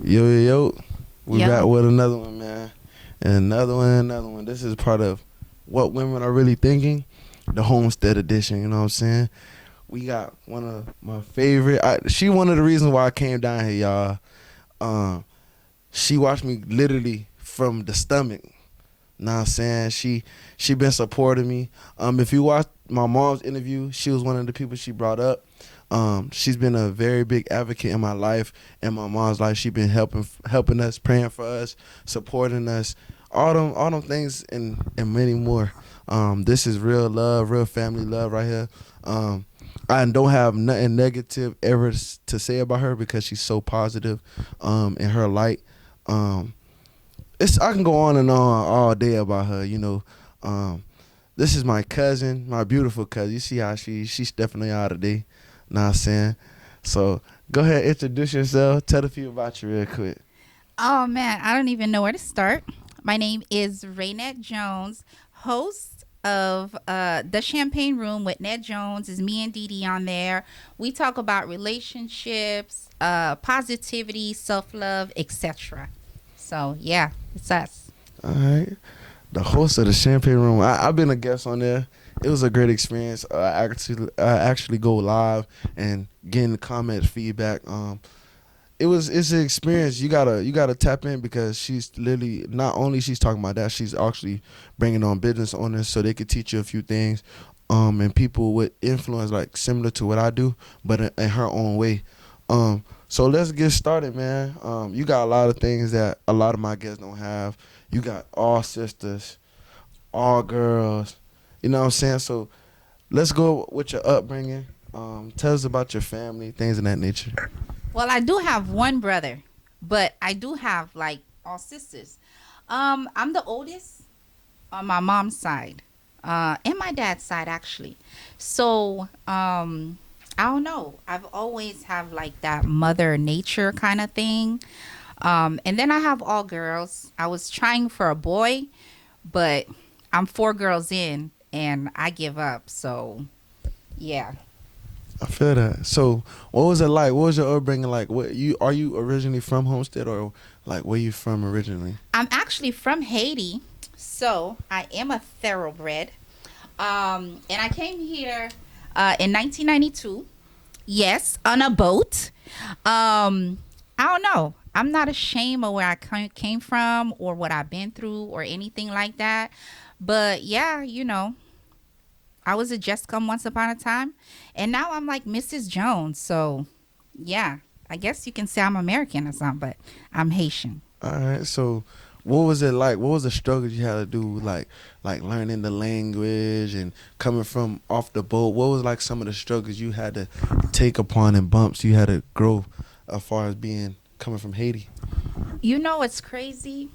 Yo. We Yo. back with another one, man. And another one. This is part of what women are really thinking, the homestead edition, you know what I'm saying? We got one of my favorite. She one of the reasons why I came down here, y'all. She watched me literally from the stomach. Know what I'm saying? She been supporting me. If you watch my mom's interview, she was one of the people she brought up. She's been a very big advocate in my life and my mom's life. She been helping us, praying for us, supporting us, all them things and many more. This is real love, real family love right here. I don't have nothing negative ever to say about her because she's so positive in her light. I can go on and on all day about her, you know. This is my cousin, my beautiful cousin. You see how she's definitely out today. Know what I'm saying? So go ahead, introduce yourself. Tell a few about you real quick. Oh man, I don't even know where to start. My name is Renette Jones, host of the Champagne Room with Ned Jones. Is me and Dee Dee on there. We talk about relationships, positivity, self-love, etc. So yeah, it's us. All right. The host of the Champagne Room. I've been a guest on there. It was a great experience. I actually go live and getting comments, feedback. It's an experience. You gotta tap in because she's literally not only she's talking about that, she's actually bringing on business owners so they could teach you a few things. And people with influence like similar to what I do, but in her own way. So let's get started, man. You got a lot of things that a lot of my guests don't have. You got all sisters, all girls. You know what I'm saying? So let's go with your upbringing. Tell us about your family, things of that nature. Well, I do have one brother, but I do have like all sisters. I'm the oldest on my mom's side, and my dad's side actually. So I don't know. I've always have like that mother nature kind of thing. And then I have all girls. I was trying for a boy, but I'm 4 girls in and I give up. So yeah. I feel that. So what was it like? What was your upbringing like? Are you originally from Homestead or like where you from originally? I'm actually from Haiti. So I am a thoroughbred. And I came here in 1992. Yes, on a boat. I don't know. I'm not ashamed of where I came from or what I've been through or anything like that. But yeah, I was a Just Come once upon a time. And now I'm like Mrs. Jones. So yeah, I guess you can say I'm American or something, but I'm Haitian. All right. So what was it like? What was the struggles you had to do, like learning the language and coming from off the boat? What was like some of the struggles you had to take upon and bumps you had to grow as far as coming from Haiti? You know what's crazy?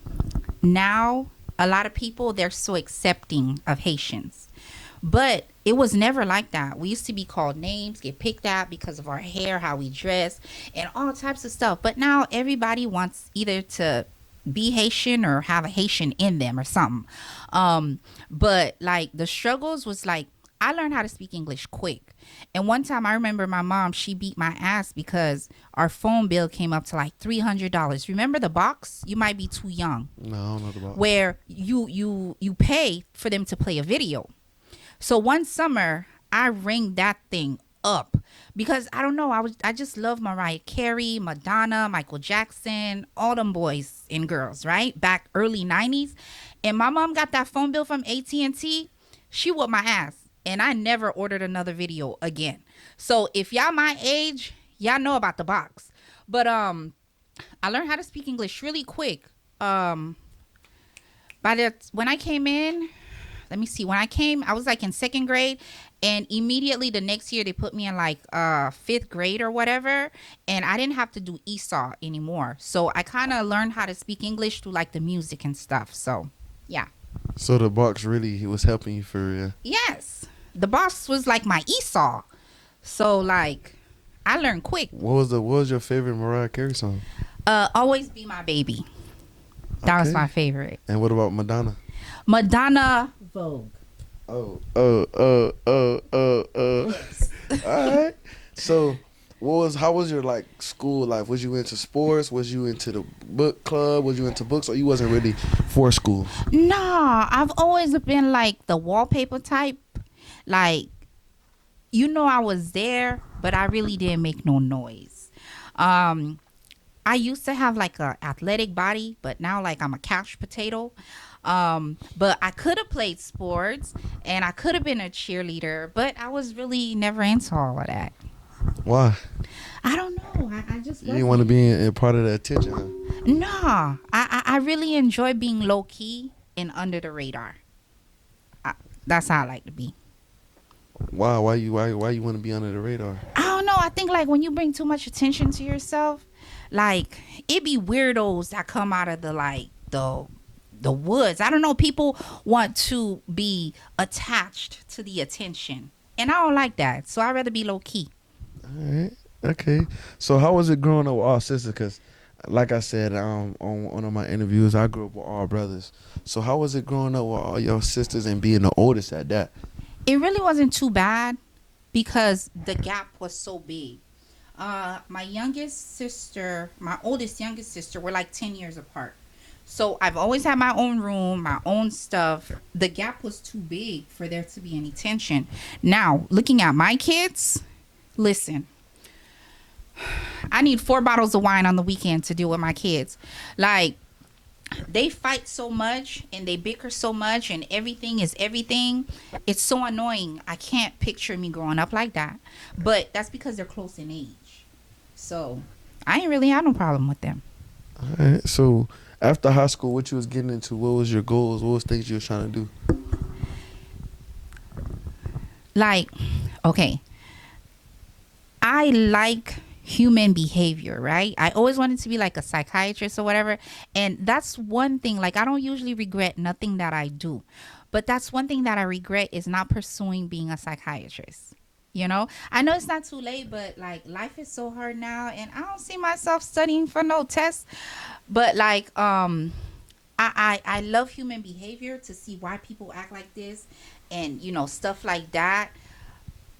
Now, a lot of people, they're so accepting of Haitians. But it was never like that. We used to be called names, get picked at because of our hair, how we dress, and all types of stuff. But now everybody wants either to be Haitian or have a Haitian in them or something. But like the struggles was like, I learned how to speak English quick. And one time I remember my mom, she beat my ass because our phone bill came up to like $300. Remember the box? You might be too young. No, I don't know the box. Where you pay for them to play a video. So one summer I rang that thing up because I don't know, I just love Mariah Carey, Madonna, Michael Jackson, all them boys and girls, right? Back early 90s. And my mom got that phone bill from AT&T. She whooped my ass. And I never ordered another video again. So if y'all my age, y'all know about the box. But I learned how to speak English really quick. When I came in, let me see. When I came, I was like in 2nd grade. And immediately the next year, they put me in like 5th grade or whatever. And I didn't have to do ESOL anymore. So I kind of learned how to speak English through like the music and stuff. So, yeah. So the box really was helping you for real? Yes. The box was like my ESOL. So like I learned quick. What was your favorite Mariah Carey song? Always Be My Baby. That was my favorite. And what about Madonna? Madonna Vogue. Oh. All right. So How was your like school life? Was you into sports? Was you into the book club? Was you into books, or you wasn't really for school? Nah, I've always been like the wallpaper type. Like, I was there, but I really didn't make no noise. Um, I used to have like a athletic body, but now like I'm a couch potato. But I could have played sports and I could have been a cheerleader, but I was really never into all of that. Why? I don't know. I just You didn't want to wasn't. be in part of the attention, huh? Nah, I really enjoy being low key and under the radar. I, that's how I like to be. Why? Why you want to be under the radar? I don't know. I think like when you bring too much attention to yourself, like it be weirdos that come out of the woods. I don't know. People want to be attached to the attention, and I don't like that. So I'd rather be low key. All right. Okay. So how was it growing up with all sisters? Cause, like I said, on one of my interviews, I grew up with all brothers. So how was it growing up with all your sisters and being the oldest at that? It really wasn't too bad because the gap was so big. My youngest sister, my oldest youngest sister, were like 10 years apart. So I've always had my own room, my own stuff. The gap was too big for there to be any tension. Now, looking at my kids, listen, I need 4 bottles of wine on the weekend to deal with my kids. Like, they fight so much and they bicker so much and everything is everything. It's so annoying. I can't picture me growing up like that. But that's because they're close in age. So I ain't really had no problem with them. All right. So after high school, what you was getting into? What was your goals? What was things you was trying to do? Like, okay, I like human behavior, right? I always wanted to be like a psychiatrist or whatever. And that's one thing, like, I don't usually regret nothing that I do. But that's one thing that I regret is not pursuing being a psychiatrist. I know it's not too late, but like life is so hard now, and I don't see myself studying for no tests. But like, I love human behavior to see why people act like this, and stuff like that.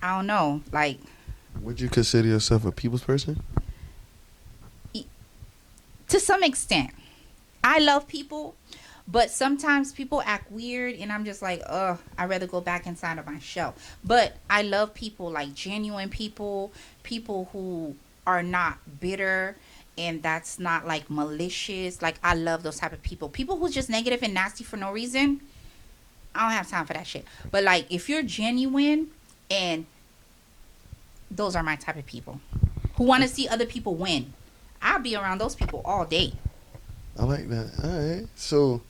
I don't know, like Would you consider yourself a people's person? to some extent. I love people, but sometimes people act weird, and I'm just like, ugh, I'd rather go back inside of my shell. But I love people, like genuine people, people who are not bitter and that's not like malicious. Like, I love those type of people. People who's just negative and nasty for no reason, I don't have time for that shit. But like, if you're genuine, and those are my type of people who want to see other people win, I'll be around those people all day. I like that. All right. So,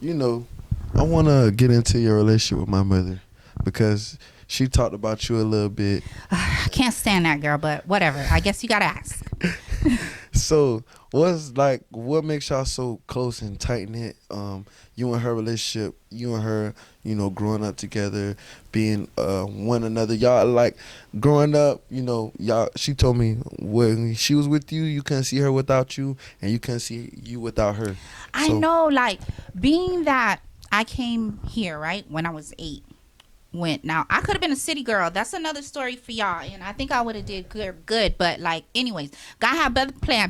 you know, I want to get into your relationship with my mother because she talked about you a little bit. I can't stand that girl, but whatever. I guess you gotta ask. So, what makes y'all so close and tight knit? You and her relationship, you and her, growing up together, being one another. Y'all like growing up, y'all. She told me when she was with you, you couldn't see her without you, and you couldn't see you without her. I know, like, being that I came here, right, when I was 8. Now I could have been a city girl. That's another story for y'all, and I think I would have did good. But like, anyways, God had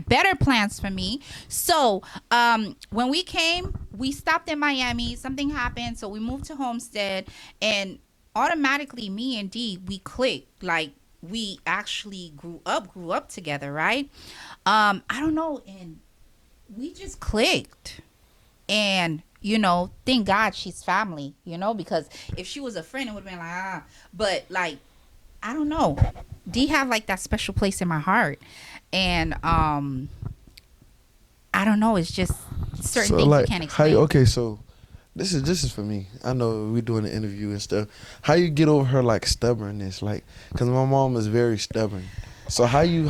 better plans for me. So when we came, we stopped in Miami. Something happened, so we moved to Homestead, and automatically, me and Dee, we clicked. Like, we actually grew up together, right? I don't know, and we just clicked, and thank God she's family, because if she was a friend, it would have been like, ah. But like, I don't know. D have like that special place in my heart, and I don't know. It's just certain things like, you can't explain. Okay, so this is for me. I know we're doing an interview and stuff. How you get over her like stubbornness, like, cause my mom is very stubborn. So how you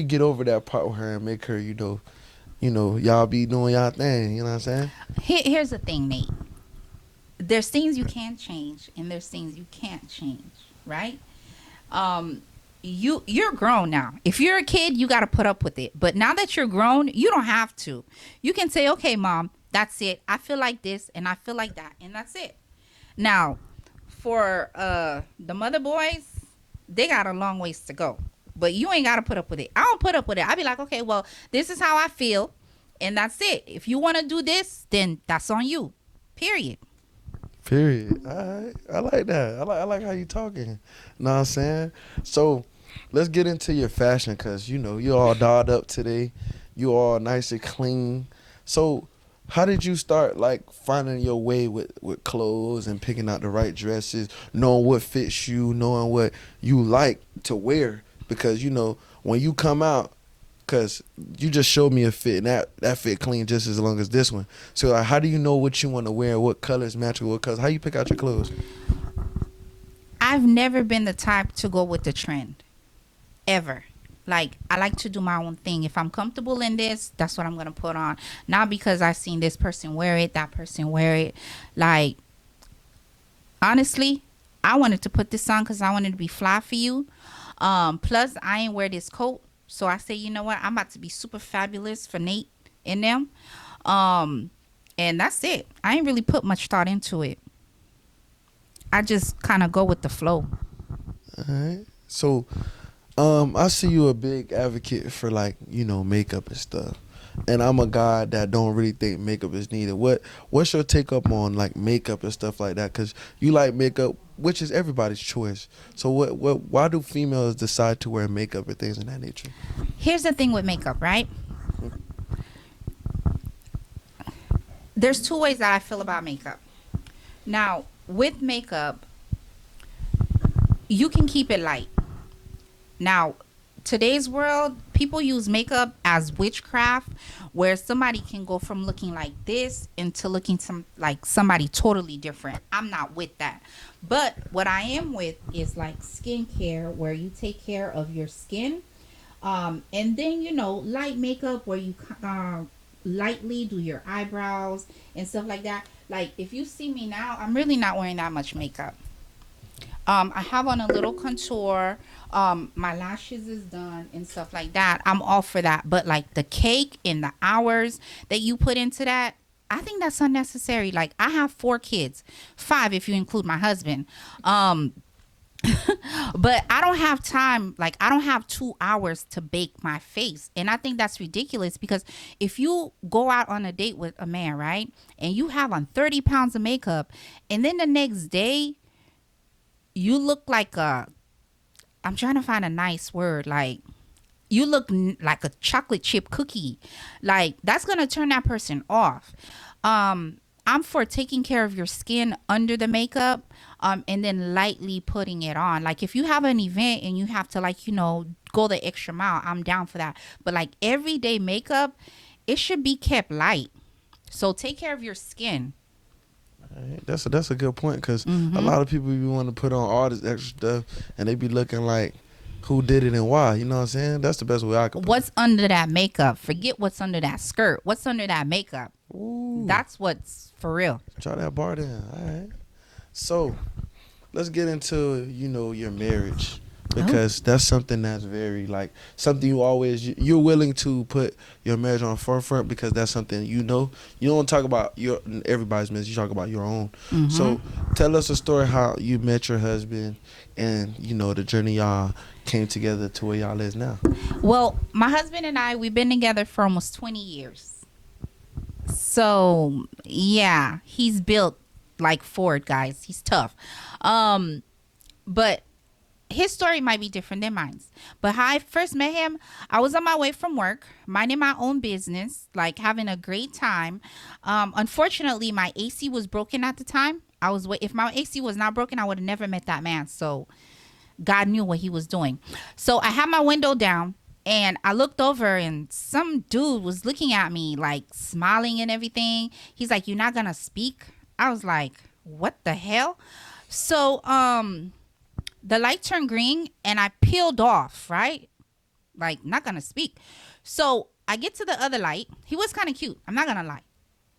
get over that part with her and make her, y'all be doing y'all thing. You know what I'm saying? Here's the thing, Nate. There's things you can change, and there's things you can't change, right? You're grown now. If you're a kid, you got to put up with it. But now that you're grown, you don't have to. You can say, okay, mom, that's it. I feel like this, and I feel like that, and that's it. Now, for the mother boys, they got a long ways to go. but you ain't gotta put up with it. I don't put up with it. I be like, okay, well, this is how I feel, and that's it. If you want to do this, then that's on you. Period. Period. All right. I like that. I like how you talking. Know what I'm saying? So let's get into your fashion because, you all dolled up today. You all nice and clean. So how did you start, like, finding your way with clothes and picking out the right dresses, knowing what fits you, knowing what you like to wear? Because, when you come out, because you just showed me a fit, and that fit clean just as long as this one. So, like, how do you know what you want to wear, what colors match with what colors? How you pick out your clothes? I've never been the type to go with the trend, ever. Like, I like to do my own thing. If I'm comfortable in this, that's what I'm going to put on. Not because I've seen this person wear it, that person wear it. Like, honestly, I wanted to put this on because I wanted to be fly for you. Plus, I ain't wear this coat. So I say, you know what? I'm about to be super fabulous for Nate and them. And that's it. I ain't really put much thought into it. I just kind of go with the flow. All right. So, I see you a big advocate for, like, makeup and stuff. And I'm a guy that don't really think makeup is needed. What's your take up on, like, makeup and stuff like that? Because you like makeup, which is everybody's choice. So why do females decide to wear makeup and things of that nature? Here's the thing with makeup, right? There's two ways that I feel about makeup. Now, with makeup, you can keep it light. Now, today's world, people use makeup as witchcraft, where somebody can go from looking like this into looking like somebody totally different. I'm not with that. But what I am with is like skincare, where you take care of your skin. And then, light makeup where you lightly do your eyebrows and stuff like that. Like, if you see me now, I'm really not wearing that much makeup. I have on a little contour. My lashes is done and stuff like that. I'm all for that. But like the cake and the hours that you put into that, I think that's unnecessary. Like, I have 4 kids, 5 if you include my husband. But I don't have time. Like, I don't have 2 hours to bake my face. And I think that's ridiculous, because if you go out on a date with a man, right, and you have on 30 pounds of makeup, and then the next day you look like I'm trying to find a nice word, like, you look like a chocolate chip cookie, like, that's gonna turn that person off. I'm for taking care of your skin under the makeup, and then lightly putting it on. Like, if you have an event and you have to, like, go the extra mile, I'm down for that. But like everyday makeup, it should be kept light. So take care of your skin. Right. That's a good point, because Mm-hmm. a lot of people be want to put on all this extra stuff, and they be looking like, who did it and why? You know what I'm saying? That's the best way I can put it. What's under that makeup? Forget what's under that skirt. What's under that makeup? Ooh, That's what's for real. try that bar then. All right. So let's get into your marriage, because that's something that's very, like, something you're willing to put your marriage on the forefront, because that's something you don't talk about everybody's marriage, you talk about your own. Mm-hmm. So tell us a story how you met your husband, and the journey y'all came together to where y'all is now. Well, my husband and I, we've been together for almost 20 years. So, yeah, he's built like Ford, guys. He's tough. But his story might be different than mine. But how I first met him, I was on my way from work, minding my own business, like having a great time. Unfortunately, my AC was broken at the time. If my AC was not broken, I would have never met that man. So God knew what he was doing. So I had my window down, and I looked over, and some dude was looking at me, like, smiling and everything. He's like, "You're not gonna speak?" I was like, "What the hell?" So the light turned green, and I peeled off, right? Like, not gonna speak. So I get to the other light. He was kind of cute, I'm not gonna lie.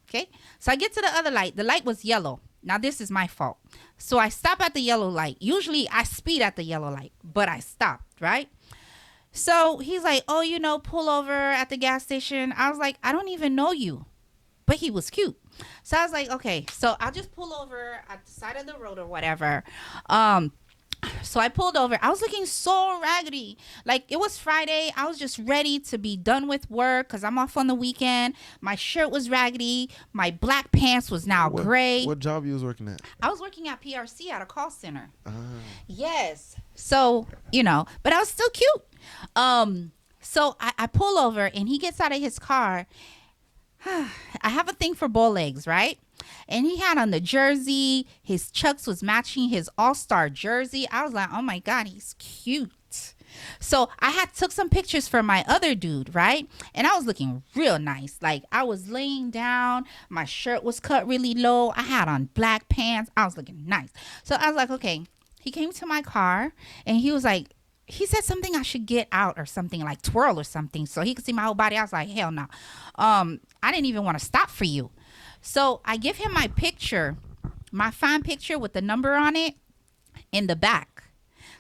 Okay, so I get to the other light. The light was yellow. Now, this is my fault. So I stop at the yellow light. Usually I speed at the yellow light, but I stopped, right? So he's like, "Oh, pull over at the gas station." I was like, "I don't even know you." But he was cute. So I was like, okay, so I'll just pull over at the side of the road or whatever. So I pulled over. I was looking so raggedy. Like, it was Friday. I was just ready to be done with work because I'm off on the weekend. My shirt was raggedy. My black pants was now What gray. what job you was working at? I was working at PRC at a call center. Ah. Yes. So, but I was still cute. So I pull over and he gets out of his car. I have a thing for bow legs, right? And he had on the jersey. His chucks was matching his all-star jersey. I was like, oh my God, he's cute. So I had took some pictures for my other dude, right? And I was looking real nice. Like, I was laying down. My shirt was cut really low. I had on black pants. I was looking nice. So I was like, okay. He came to my car and he was like, he said something I should get out or something, like twirl or something, so he could see my whole body. I was like, hell no. I didn't even want to stop for you. So I give him my picture, my fine picture with the number on it in the back.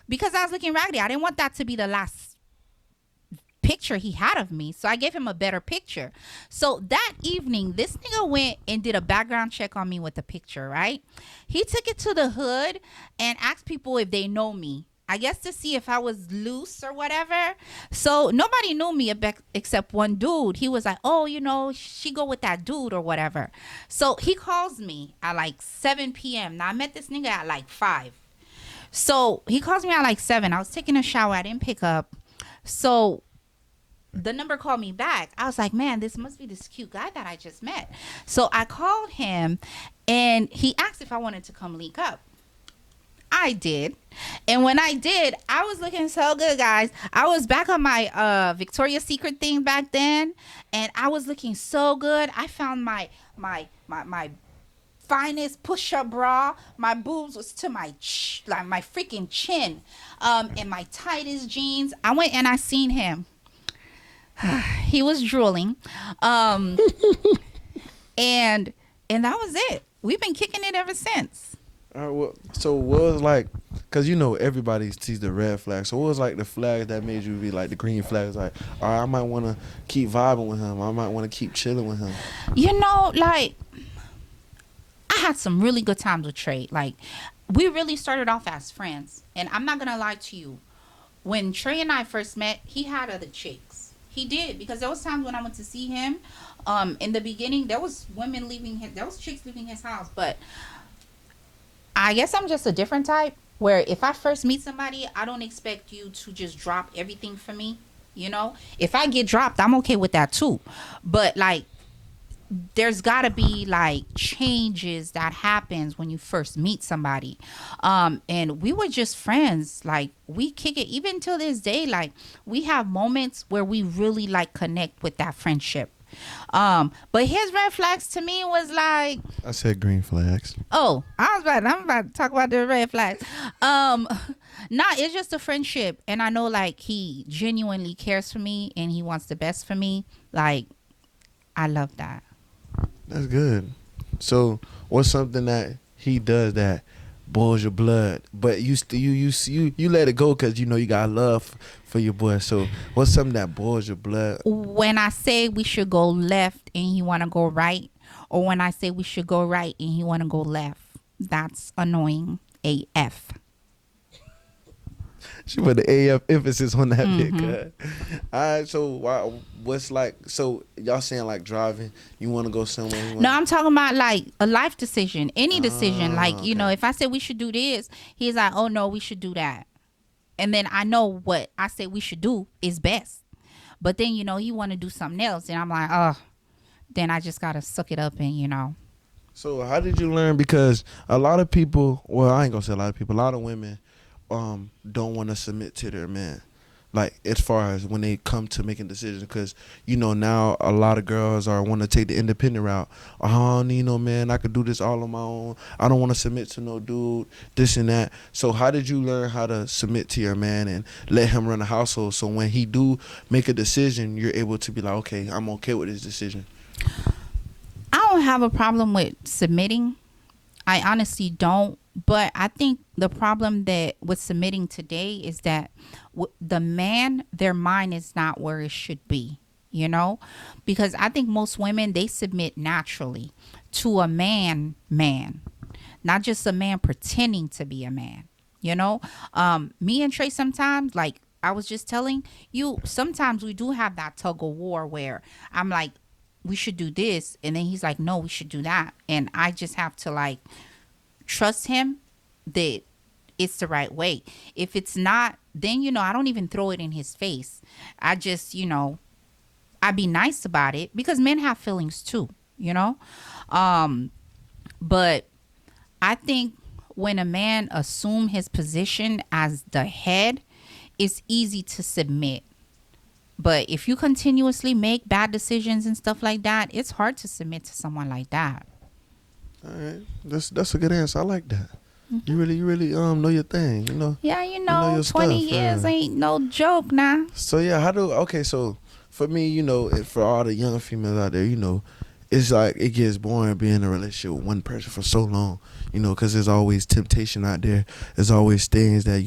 Because I was looking raggedy. I didn't want that to be the last picture he had of me. So I gave him a better picture. So that evening, this nigga went and did a background check on me with the picture, right? He took it to the hood and asked people if they know me. I guess to see if I was loose or whatever. So nobody knew me except one dude. He was like, oh, she go with that dude or whatever. So he calls me at like 7 p.m. Now I met this nigga at like 5. So he calls me at like 7. I was taking a shower. I didn't pick up. So the number called me back. I was like, man, this must be this cute guy that I just met. So I called him and he asked if I wanted to come link up. I did. And when I did, I was looking so good, guys. I was back on my Victoria's Secret thing back then, and I was looking so good. I found my finest push-up bra. My boobs was to my like my freaking chin, and my tightest jeans. I went and I seen him. He was drooling, and that was it. We've been kicking it ever since. All right, well, so what was like, because everybody sees the red flag. So what was like the flag that made you be like the green flags? Like, all right, I might want to keep vibing with him. I might want to keep chilling with him. Like, I had some really good times with Trey. Like, we really started off as friends. And I'm not going to lie to you. When Trey and I first met, he had other chicks. He did. Because there was times when I went to see him. In the beginning, there was chicks leaving his house. But I guess I'm just a different type where if I first meet somebody, I don't expect you to just drop everything for me. If I get dropped, I'm okay with that too. But like, there's gotta be like changes that happens when you first meet somebody. And we were just friends. Like, we kick it even till this day. Like, we have moments where we really like connect with that friendship. But his red flags to me was like, I said green flags. Oh, I'm about to talk about the red flags. It's just a friendship, and I know like he genuinely cares for me and he wants the best for me. Like, I love that. That's good. So what's something that he does that boils your blood, but you let it go because you got love for your boy? So what's something that boils your blood? When I say we should go left and he want to go right, or when I say we should go right and he want to go left, that's annoying AF. She put the AF emphasis on that bit. All right, so what's like, so y'all saying like driving, you want to go somewhere? No, I'm talking about like a life decision, any decision. Like, okay. If I say we should do this, he's like, oh no, we should do that. And then I know what I say we should do is best. But then, he want to do something else. And I'm like, oh, then I just got to suck it up and. So how did you learn? Because a lot of people, well, I ain't going to say a lot of people, a lot of women don't want to submit to their man. Like, as far as when they come to making decisions, because now a lot of girls want to take the independent route. Oh, I don't need no man. I could do this all on my own. I don't want to submit to no dude. This and that. So how did you learn how to submit to your man and let him run a household? So when he do make a decision, you're able to be like, okay, I'm okay with his decision. I don't have a problem with submitting. I honestly don't. But I think the problem that with submitting today is that the man, their mind is not where it should be, because I think most women, they submit naturally to a man, not just a man pretending to be a man. You know, me and Trey sometimes, like I was just telling you, sometimes we do have that tug of war where I'm like, we should do this, and then he's like, no, we should do that, and I just have to like trust him that it's the right way. If it's not, then I don't even throw it in his face. I just I be nice about it because men have feelings too, um but I think when a man assume his position as the head, it's easy to submit. But if you continuously make bad decisions and stuff like that, it's hard to submit to someone like that. All right, that's a good answer. I like that. You really know your thing. Yeah, you know your 20 stuff, years ain't no joke now. So yeah, so for me, for all the young females out there, it's like it gets boring being in a relationship with one person for so long, because there's always temptation out there. There's always things that,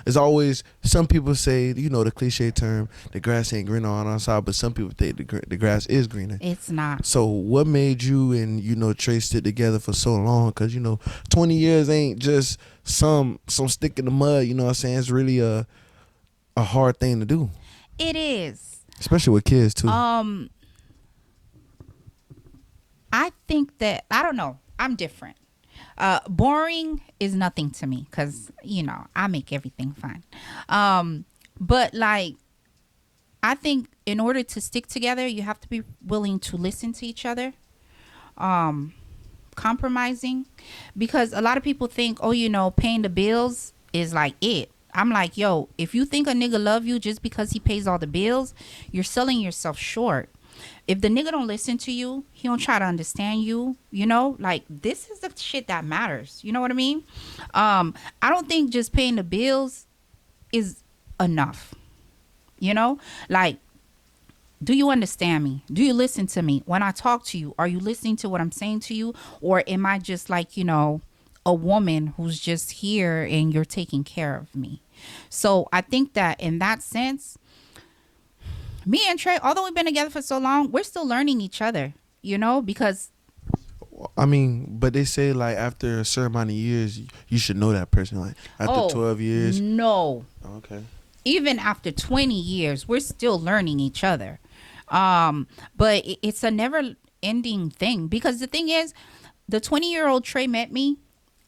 there's always, some people say, the cliche term, the grass ain't greener on our side, but some people think the grass is greener. It's not. So what made you and, Trey stick together for so long? Because, 20 years ain't just some stick in the mud, you know what I'm saying? It's really a hard thing to do. It is. Especially with kids too. I think that, I don't know, I'm different. Boring is nothing to me because I make everything fun. But like, I think in order to stick together, you have to be willing to listen to each other, compromising, because a lot of people think, oh, paying the bills is like it. I'm like, yo, if you think a nigga love you just because he pays all the bills, you're selling yourself short. If the nigga don't listen to you, he don't try to understand you, like, this is the shit that matters. You know what I mean? I don't think just paying the bills is enough. Like, do you understand me? Do you listen to me? When I talk to you, are you listening to what I'm saying to you? Or am I just like, a woman who's just here and you're taking care of me? So I think that in that sense, me and Trey, although we've been together for so long, we're still learning each other, because I mean, but they say like after a certain amount of years, you should know that person. Like after 12 years. No. Okay. Even after 20 years, we're still learning each other. But it's a never ending thing, because the thing is, the 20-year-old Trey met me,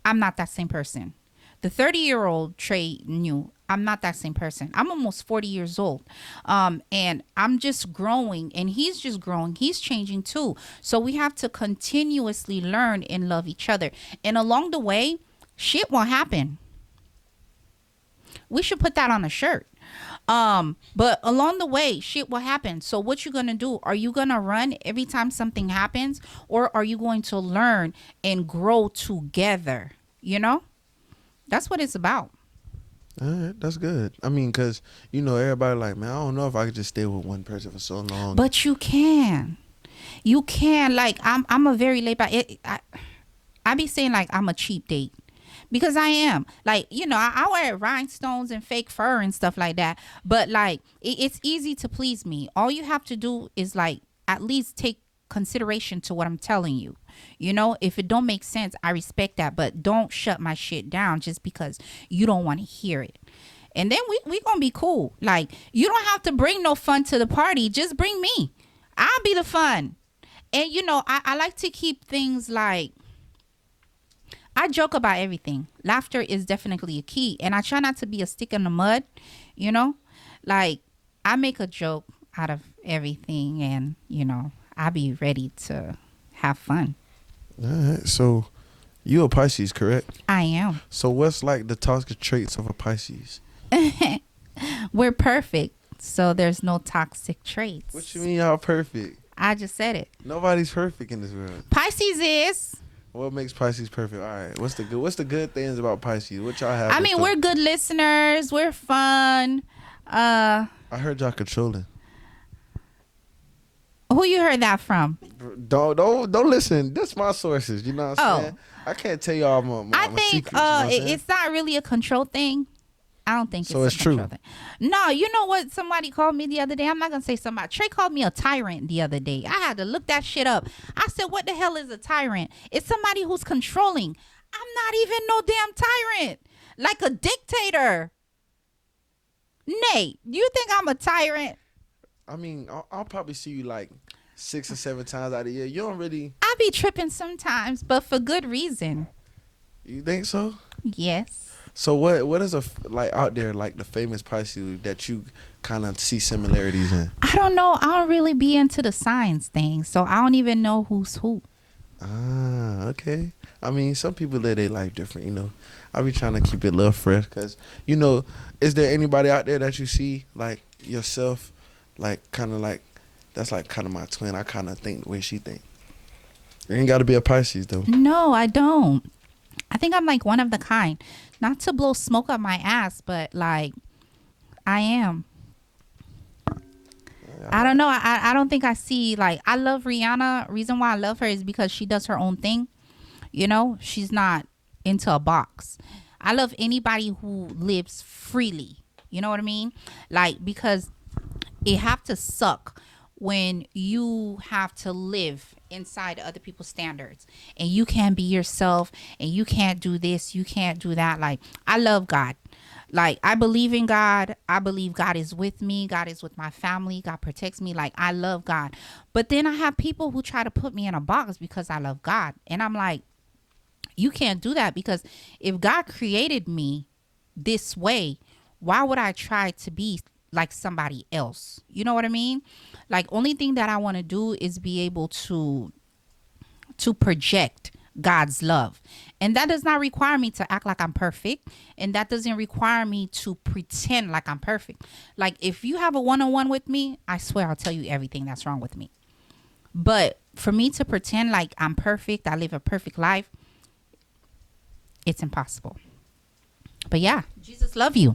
I'm not that same person. The 30-year-old Trey knew, I'm not that same person. I'm almost 40 years old. And I'm just growing, and he's just growing. He's changing too. So we have to continuously learn and love each other. And along the way, shit will happen. We should put that on a shirt. But along the way, shit will happen. So what you gonna do? Are you gonna run every time something happens? Or are you going to learn and grow together? That's what it's about. All right, that's good. I mean, because, everybody like, man, I don't know if I could just stay with one person for so long. But you can. You can. Like, I'm a very laid back. I be saying, like, I'm a cheap date. Because I am. Like, I wear rhinestones and fake fur and stuff like that. But, like, it's easy to please me. All you have to do is, like, at least take consideration to what I'm telling you. If it don't make sense, I respect that, but don't shut my shit down just because you don't want to hear it. And then we gonna be cool. Like, you don't have to bring no fun to the party. Just bring me. I'll be the fun. And I like to keep things like, I joke about everything. Laughter is definitely a key, and I try not to be a stick in the mud. Like, I make a joke out of everything, and I be ready to have fun. All right, so you a Pisces, correct? I am. So what's like the toxic traits of a Pisces? We're perfect, so there's no toxic traits. What you mean y'all perfect? I just said it. Nobody's perfect in this world. Pisces is. What makes Pisces perfect? All right, what's the good things about Pisces? What y'all have? I mean, we're good listeners. We're fun. I heard y'all controlling. Who you heard that from? Don't listen. That's my sources. You know what I'm saying? I can't tell y'all my secrets. I think it's not really a control thing. I don't think so. It's true. Thing. No, you know what? Somebody called me the other day. I'm not gonna say somebody. Trey called me a tyrant the other day. I had to look that shit up. I said, "What the hell is a tyrant? It's somebody who's controlling." I'm not even no damn tyrant. like a dictator. Nate, you think I'm a tyrant? I mean, I'll probably see you like 6 or 7 times out of the year. You don't really. I be tripping sometimes, but for good reason. You think so? Yes. So what is like out there like the famous Pisces that you kind of see similarities in? I don't know. I don't really be into the science thing, so I don't even know who's who. Ah, okay. I mean, some people live their life different, you know. I be trying to keep it a little fresh because, you know, is there anybody out there that you see like yourself, like kind of like that's like kind of my twin? I kind of think the way she think. It ain't got to be a Pisces though. No, I don't. I think I'm like one of the kind. Not to blow smoke up my ass, but like I am. I don't know. I don't think I see like I love Rihanna. Reason why I love her is because she does her own thing. You know, she's not into a box. I love anybody who lives freely. You know what I mean? Like because it have to suck when you have to live inside other people's standards and you can't be yourself and you can't do this, you can't do that. Like I love God. Like I believe in God. I believe God is with me. God is with my family. God protects me. Like I love God. But then I have people who try to put me in a box because I love God. And I'm like, you can't do that because if God created me this way, why would I try to be like somebody else? You know what I mean? Like only thing that I want to do is be able to project God's love. And that does not require me to act like I'm perfect. And that doesn't require me to pretend like I'm perfect. Like if you have a one-on-one with me, I swear I'll tell you everything that's wrong with me. But for me to pretend like I'm perfect, I live a perfect life, it's impossible. But yeah, Jesus love you.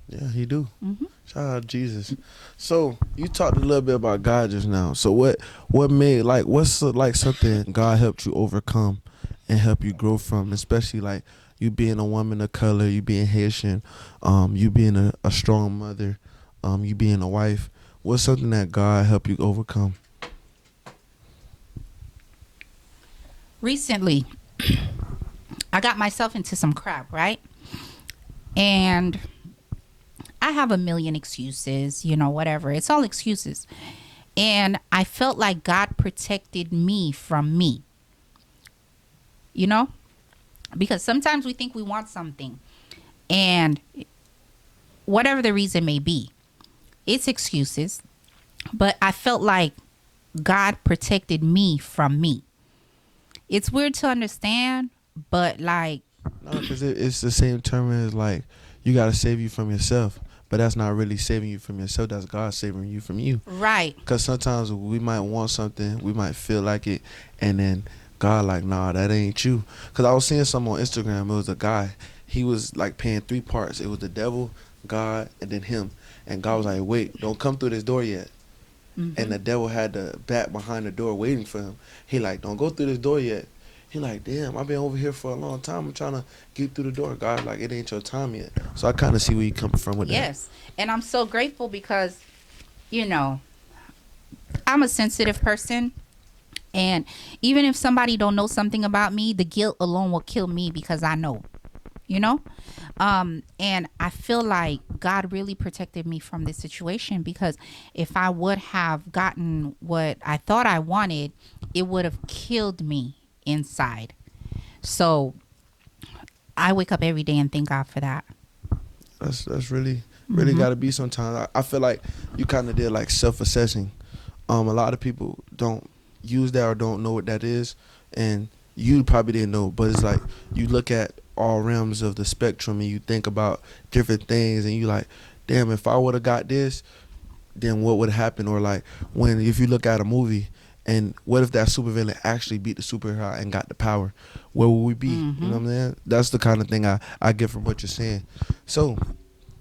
Yeah, he do. Mm-hmm. Shout out Jesus. So you talked a little bit about God just now. So what made like what's like something God helped you overcome and help you grow from, especially like you being a woman of color, you being Haitian, you being a strong mother, you being a wife. What's something that God helped you overcome? Recently, I got myself into some crap, right? And I have a million excuses, you know, whatever. It's all excuses. And I felt like God protected me from me, you know? Because sometimes we think we want something. And whatever the reason may be, it's excuses. But I felt like God protected me from me. It's weird to understand, but like, No, because it's the same term as like you got to save you from yourself. But that's not really saving you from yourself. That's God saving you from you. right. Because sometimes we might want something, we might feel like it, and then God like, nah, that ain't you. Because I was seeing something on Instagram. It was a guy. He was like paying 3 parts. It was the devil, God, and then him. And God was like, wait, don't come through this door yet. Mm-hmm. And the devil had the bat behind the door waiting for him. He like, don't go through this door yet. He like, damn, I've been over here for a long time. I'm trying to get through the door. God, like, it ain't your time yet. So I kind of see where you coming from with that. Yes. And I'm so grateful because, you know, I'm a sensitive person. And even if somebody don't know something about me, the guilt alone will kill me because I know, you know? And I feel like God really protected me from this situation because if I would have gotten what I thought I wanted, it would have killed me inside. So I wake up every day and thank God for that. That's really got to be sometimes. I feel like you kind of did like self-assessing. A lot of people don't use that or don't know what that is, and you probably didn't know, but it's like you look at all realms of the spectrum and you think about different things and you like, damn, if I would have got this, then what would happen? Or like if you look at a movie and what if that supervillain actually beat the superhero and got the power, where would we be? You know what I'm saying? That's the kind of thing I get from what you're saying. So,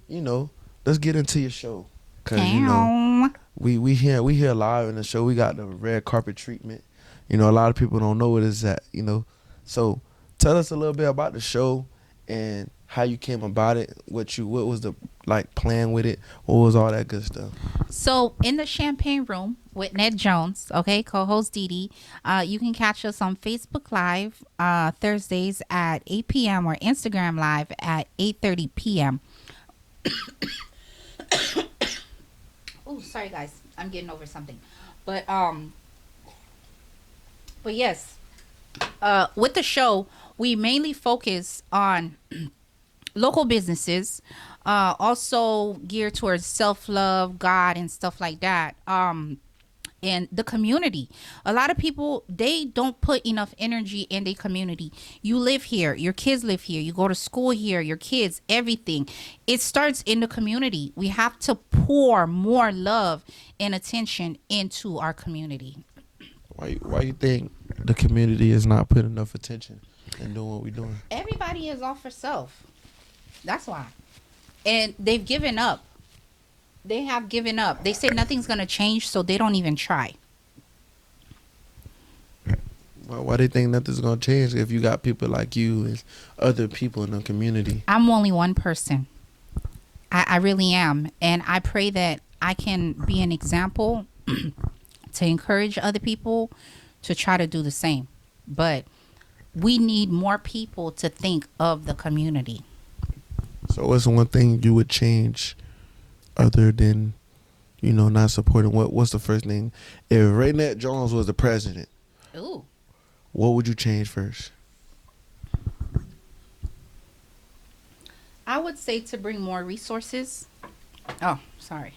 you know, let's get into your show, because you know we here live in the show. We got the red carpet treatment. You know, a lot of people don't know what it's at, you know. So tell us a little bit about the show and how you came about it, what was the like plan with it, what was all that good stuff. So in the champagne room with Ned Jones, okay, co-host Dee Dee, you can catch us on Facebook Live Thursdays at 8 p.m. or Instagram Live at 8:30 p.m. Oh, sorry guys, I'm getting over something, but yes, with the show we mainly focus on local businesses, also geared towards self-love, God, and stuff like that. And the community, a lot of people, they don't put enough energy in the community. You live here, your kids live here, you go to school here, your kids, everything, it starts in the community. We have to pour more love and attention into our community. Why you think the community is not putting enough attention and doing what we're doing? Everybody is all for self. That's why. And they've given up. They have given up. They say nothing's going to change, so they don't even try. Why they think nothing's gonna change if you got people like you and other people in the community? I'm only one person. I really am. And I pray that I can be an example to encourage other people to try to do the same. But we need more people to think of the community. So what's the one thing you would change other than, not supporting? What's the first thing? If Renette Jones was the president, Ooh. what would you change first? I would say to bring more resources. Oh, sorry.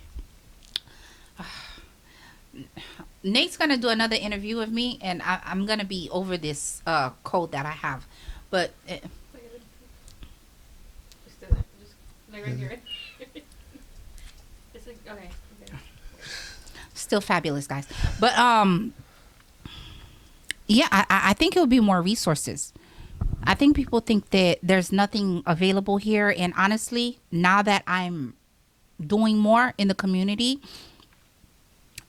Nate's going to do another interview with me, and I'm going to be over this cold that I have. But... Like right here. It's like okay. Still fabulous, guys. But yeah, I think it would be more resources. I think people think that there's nothing available here, and honestly, now that I'm doing more in the community,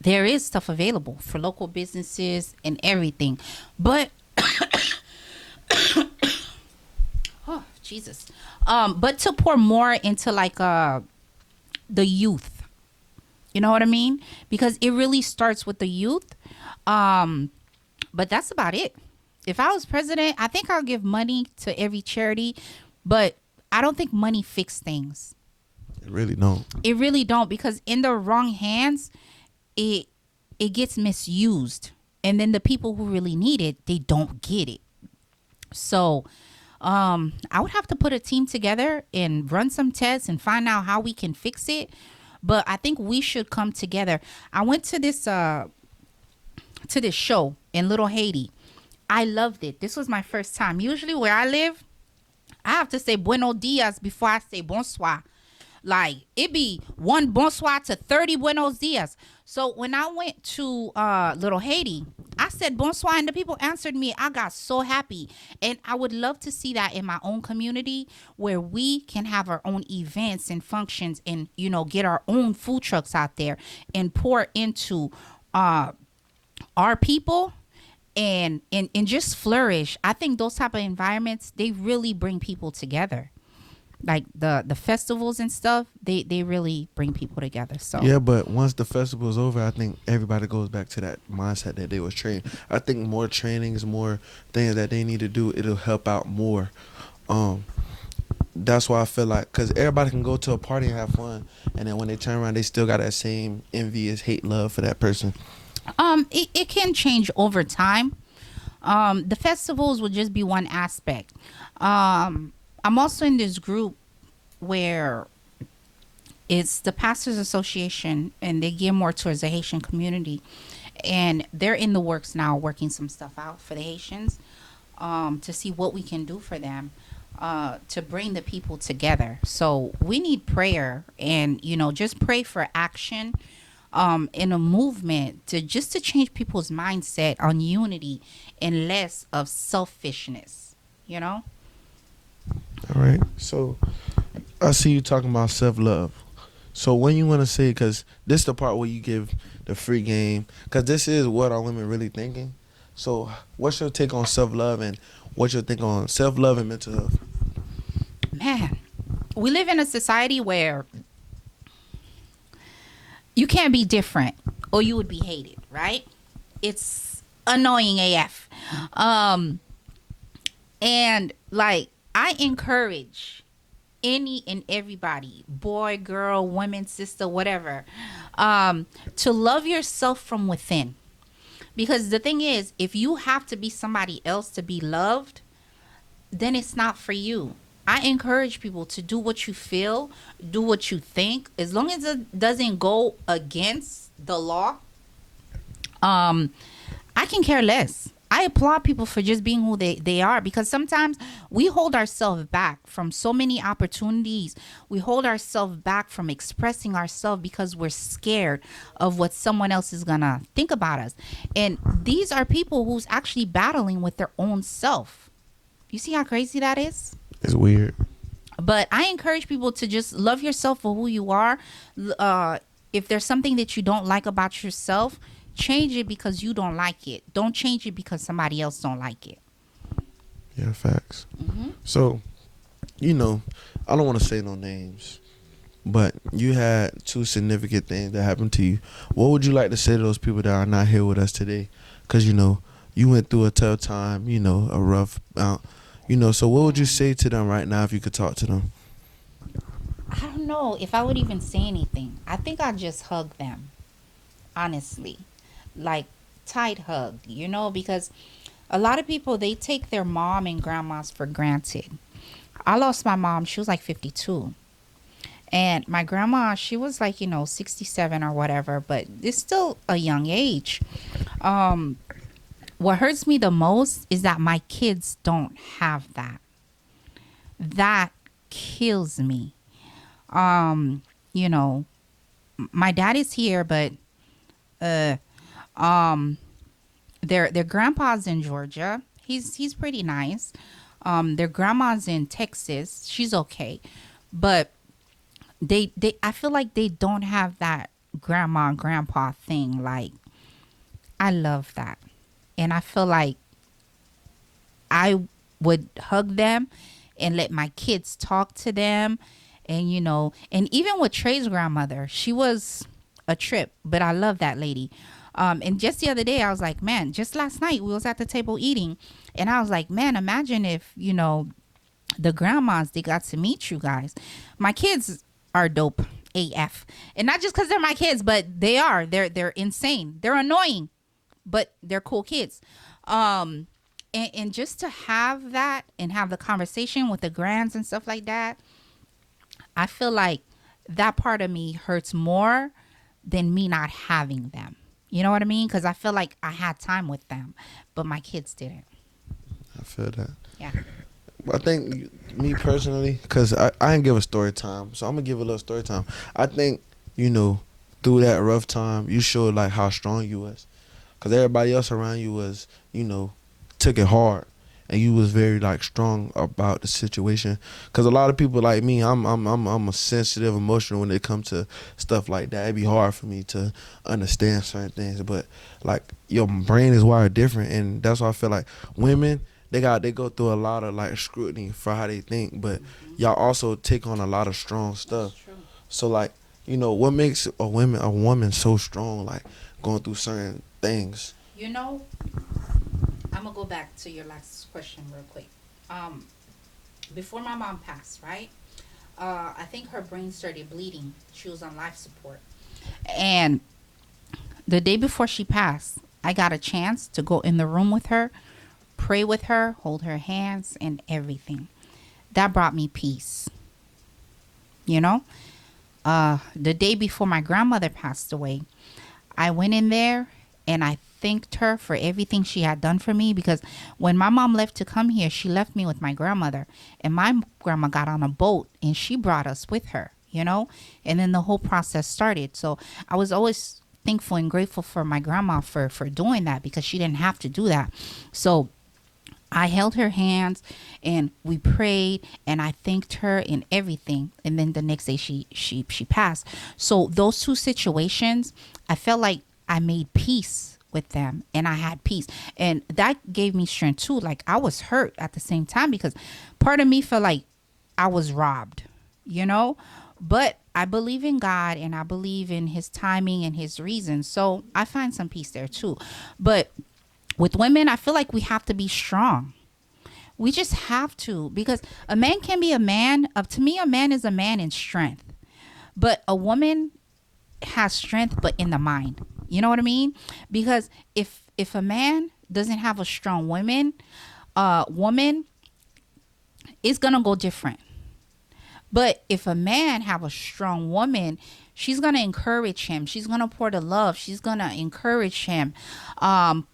there is stuff available for local businesses and everything. But oh, Jesus. But to pour more into like the youth. You know what I mean? Because it really starts with the youth. But that's about it. If I was president, I think I'll give money to every charity, but I don't think money fixes things. It really don't. It really don't, because in the wrong hands, it gets misused. And then the people who really need it, they don't get it. So I would have to put a team together and run some tests and find out how we can fix it. But I think we should come together. I went to this show in Little Haiti. I loved it. This was my first time. Usually where I live, I have to say buenos dias before I say bonsoir. Like, it be one bonsoir to 30 buenos dias. So when I went to Little Haiti, I said bonsoir and the people answered me. I got so happy. And I would love to see that in my own community, where we can have our own events and functions and, get our own food trucks out there and pour into our people and just flourish. I think those type of environments, they really bring people together. Like the festivals and stuff, they really bring people together. So yeah, but once the festival is over, I think everybody goes back to that mindset that they was trained. I think more trainings, more things that they need to do, it'll help out more. That's why I feel like, because everybody can go to a party and have fun, and then when they turn around, they still got that same envious hate love for that person. It can change over time. The festivals will just be one aspect. I'm also in this group where it's the Pastors Association, and they gear more towards the Haitian community. And they're in the works now, working some stuff out for the Haitians, to see what we can do for them, to bring the people together. So we need prayer, and, just pray for action in a movement to change people's mindset on unity and less of selfishness, All right. So I see you talking about self-love. So when you want to say, because this is the part where you give the free game, because this is what are women really thinking. So what's your take on self-love, and what's your take on self-love and mental health? Man, we live in a society where you can't be different or you would be hated, right? It's annoying AF. Um, and like, I encourage any and everybody, boy, girl, woman, sister, whatever, to love yourself from within. Because the thing is, if you have to be somebody else to be loved, then it's not for you. I encourage people to do what you feel, do what you think, as long as it doesn't go against the law. Um, I can care less. I applaud people for just being who they are, because sometimes we hold ourselves back from so many opportunities. We hold ourselves back from expressing ourselves because we're scared of what someone else is going to think about us. And these are people who's actually battling with their own self. You see how crazy that is? It's weird. But I encourage people to just love yourself for who you are. If there's something that you don't like about yourself, change it because you don't like it. Don't change it because somebody else don't like it. Yeah, facts. Mm-hmm. So, I don't want to say no names, but you had two significant things that happened to you. What would you like to say to those people that are not here with us today? Because, you went through a tough time, a rough bout. So what would you say to them right now if you could talk to them? I don't know if I would even say anything. I think I'd just hug them, honestly. Like, tight hug, because a lot of people, they take their mom and grandmas for granted. I lost my mom. She was like 52. And my grandma, she was like, 67 or whatever, but it's still a young age. What hurts me the most is that my kids don't have that. That kills me. You know, my dad is here, but their grandpa's in Georgia. He's pretty nice. Their grandma's in Texas. She's okay, but they I feel like they don't have that grandma and grandpa thing. Like, I love that, and I feel like I would hug them and let my kids talk to them. And and even with Trey's grandmother, she was a trip, but I love that lady. And just the other day, I was like, man, just last night we was at the table eating, and I was like, man, imagine if the grandmas, they got to meet you guys. My kids are dope AF, and not just because they're my kids, but they're insane, they're annoying, but they're cool kids. And just to have that and have the conversation with the grands and stuff like that, I feel like that part of me hurts more than me not having them. You know what I mean? Because I feel like I had time with them, but my kids didn't. I feel that. Yeah. I think me personally, because I didn't give a story time, so I'm going to give a little story time. I think, through that rough time, you showed like how strong you was. Because everybody else around you was, took it hard. And you was very like strong about the situation, because a lot of people like me, I'm a sensitive, emotional when it comes to stuff like that. It'd be hard for me to understand certain things, but like your brain is wired different, and that's why I feel like women, they go through a lot of like scrutiny for how they think, but y'all also take on a lot of strong stuff. So like what makes a woman so strong, like going through certain things. I'm gonna go back to your last question real quick. Before my mom passed, right? I think her brain started bleeding. She was on life support. And the day before she passed, I got a chance to go in the room with her, pray with her, hold her hands and everything. That brought me peace. The day before my grandmother passed away, I went in there and I thanked her for everything she had done for me, because when my mom left to come here, she left me with my grandmother, and my grandma got on a boat and she brought us with her, and then the whole process started. So I was always thankful and grateful for my grandma for doing that, because she didn't have to do that. So I held her hands and we prayed and I thanked her in everything. And then the next day she passed. So those two situations, I felt like I made peace with them and I had peace, and that gave me strength too. Like, I was hurt at the same time, because part of me felt like I was robbed, you know? But I believe in God and I believe in his timing and his reasons. So I find some peace there too. But with women, I feel like we have to be strong. We just have to, because a man can be a man. To me, a man is a man in strength. But a woman has strength, but in the mind. You know what I mean? Because if a man doesn't have a strong woman, it's gonna go different. But if a man have a strong woman, she's gonna encourage him. She's gonna pour the love. She's gonna encourage him,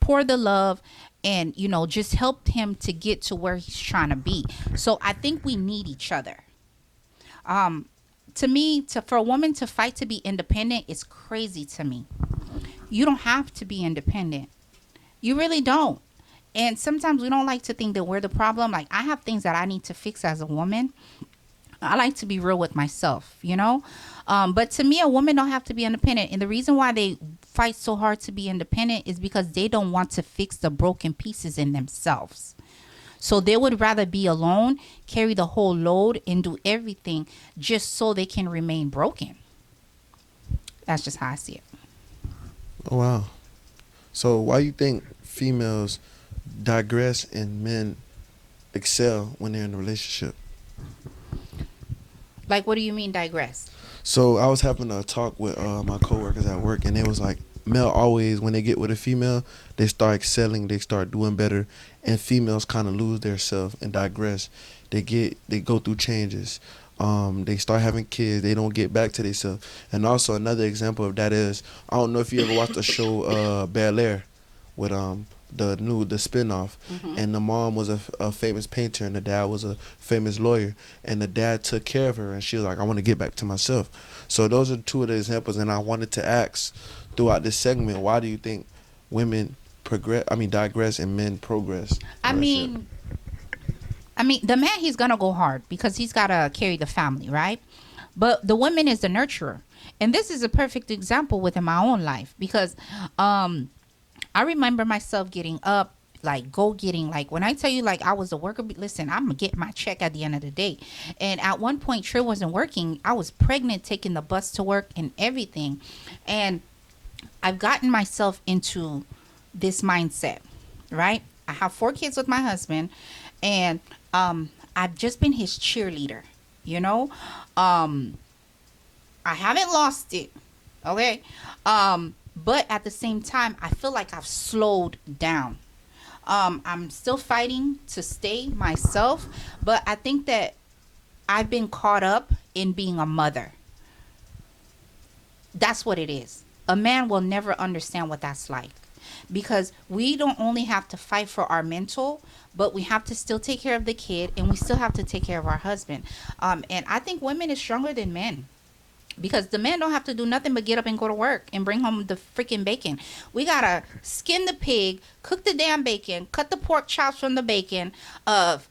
pour the love, and just help him to get to where he's trying to be. So I think we need each other. To me, for a woman to fight to be independent is crazy to me. You don't have to be independent. You really don't. And sometimes we don't like to think that we're the problem. Like, I have things that I need to fix as a woman. I like to be real with myself. But to me, a woman don't have to be independent. And the reason why they fight so hard to be independent is because they don't want to fix the broken pieces in themselves. So they would rather be alone, carry the whole load, and do everything just so they can remain broken. That's just how I see it. Oh, wow. So why you think females digress and men excel when they're in a relationship? Like, what do you mean digress? So I was having a talk with my coworkers at work, and they was like, male always, when they get with a female, they start excelling, they start doing better, and females kind of lose their self and digress. They go through changes. They start having kids. They don't get back to themselves. And also another example of that is, I don't know if you ever watched the show Bel Air with the spinoff, and the mom was a famous painter and the dad was a famous lawyer, and the dad took care of her, and she was like, I want to get back to myself. So those are two of the examples, and I wanted to ask throughout this segment, why do you think women digress and men progress? I mean, the man, he's gonna go hard because he's gotta carry the family, right? But the woman is the nurturer, and this is a perfect example within my own life because I remember myself getting up, like getting, like when I tell you, like I was a worker. Listen, I'm gonna get my check at the end of the day. And at one point, Trill wasn't working. I was pregnant, taking the bus to work and everything, and I've gotten myself into this mindset, right? I have 4 kids with my husband, and I've just been his cheerleader. I haven't lost it, okay? But at the same time, I feel like I've slowed down. I'm still fighting to stay myself, but I think that I've been caught up in being a mother. That's what it is. A man will never understand what that's like, because we don't only have to fight for our mental, but we have to still take care of the kid, and we still have to take care of our husband. And I think women is stronger than men. Because the men don't have to do nothing but get up and go to work and bring home the freaking bacon. We gotta skin the pig, cook the damn bacon, cut the pork chops from the bacon,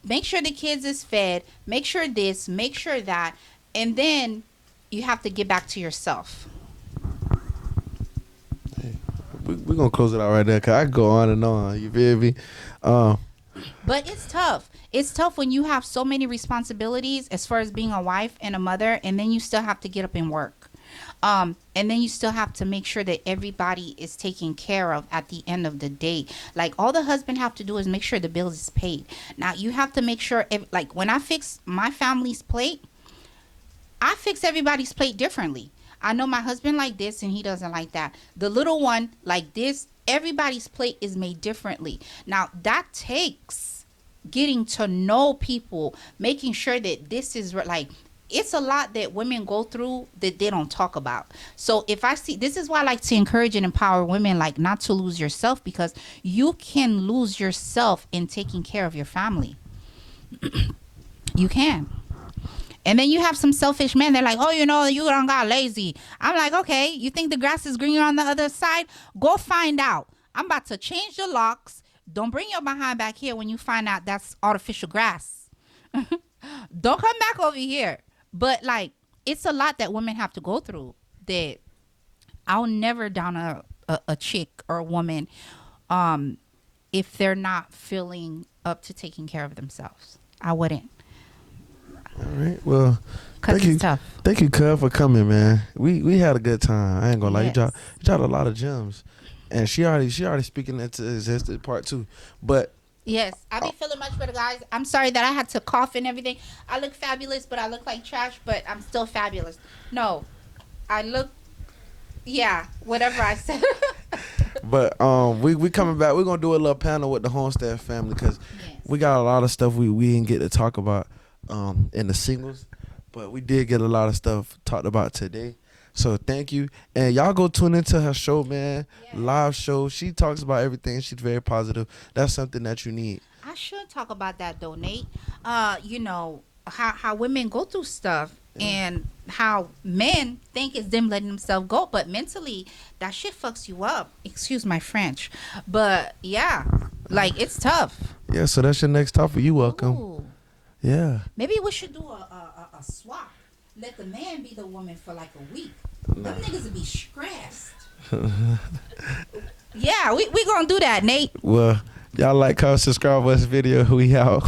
make sure the kids is fed, make sure this, make sure that, and then you have to get back to yourself. Hey, we're gonna close it out right there, cause I go on and on. You feel me? But it's tough. It's tough when you have so many responsibilities as far as being a wife and a mother, and then you still have to get up and work. And then you still have to make sure that everybody is taken care of at the end of the day. Like, all the husband have to do is make sure the bills is paid. Now, you have to make sure, like, when I fix my family's plate, I fix everybody's plate differently. I know my husband like this and he doesn't like that. The little one like this. Everybody's plate is made differently. Now, that takes getting to know people, making sure that this is like, it's a lot that women go through that they don't talk about. So if I see, this is why I like to encourage and empower women, like, not to lose yourself, because you can lose yourself in taking care of your family. You can. And then you have some selfish men. They're like, oh, you don't got lazy. I'm like, okay, you think the grass is greener on the other side? Go find out. I'm about to change the locks. Don't bring your behind back here when you find out that's artificial grass. Don't come back over here. But, like, it's a lot that women have to go through that I'll never down a chick or a woman if they're not feeling up to taking care of themselves. I wouldn't. All right. Well, Cause thank you. it's tough. Thank you, Cub, for coming, man. We had a good time. I ain't gonna lie. Yes. You dropped a lot of gems, and she already speaking into existence part 2. But Yes, I be feeling much better, guys. I'm sorry that I had to cough and everything. I look fabulous, but I look like trash, but I'm still fabulous. No, I look, yeah, whatever I said. but we coming back. We're gonna do a little panel with the Homestead family because Yes. we got a lot of stuff we didn't get to talk about in the singles, but we did get a lot of stuff talked about today. So thank you, and y'all go tune into her show, man. Yes. Live show. She talks about everything. She's very positive. That's something that you need. I should talk about that, though, Nate. You know, how women go through stuff and how men think it's them letting themselves go, but mentally that shit fucks you up. Excuse my French, but yeah, like it's tough. Yeah. So that's your next topic. You welcome. Ooh. Yeah. Maybe we should do a swap. Let the man be the woman for like a week. Them niggas would be stressed. Yeah, we gonna do that, Nate. Well, y'all like, comment, subscribe, watch this video. We out.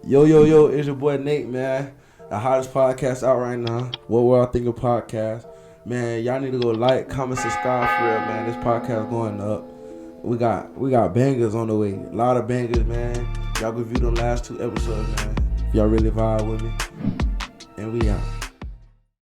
Yo, it's your boy Nate, man. The hottest podcast out right now. What We're All Thinking podcast. Man, y'all need to go like, comment, subscribe for real, man. This podcast going up. We got bangers on the way. A lot of bangers, man. Y'all go view them last 2 episodes, man. If y'all really vibe with me. And we out.